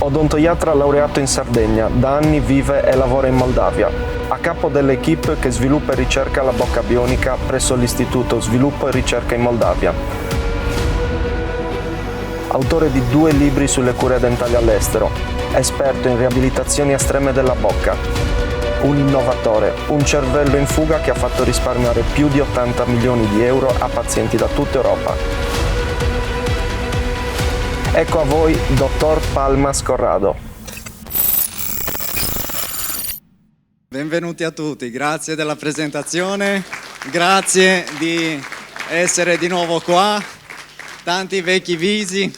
Odontoiatra laureato in Sardegna, da anni vive e lavora in Moldavia. A capo dell'equipe che sviluppa e ricerca la bocca bionica presso l'Istituto Sviluppo e Ricerca in Moldavia. Autore di 2 libri sulle cure dentali all'estero. Esperto in riabilitazioni estreme della bocca. Un innovatore, un cervello in fuga che ha fatto risparmiare più di 80 milioni di euro a pazienti da tutta Europa. Ecco a voi, Dottor Palmas Corrado. Benvenuti a tutti, grazie della presentazione, grazie di essere di nuovo qua, tanti vecchi visi,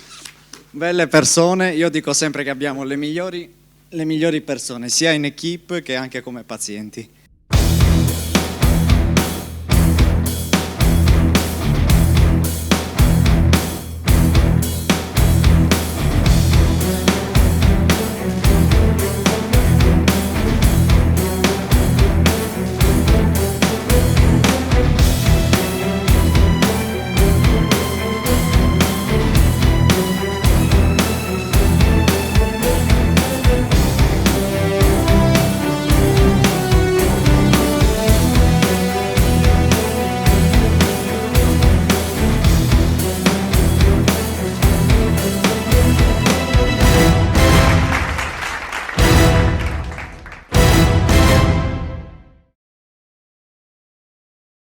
belle persone. Io dico sempre che abbiamo le migliori persone, sia in equipe che anche come pazienti.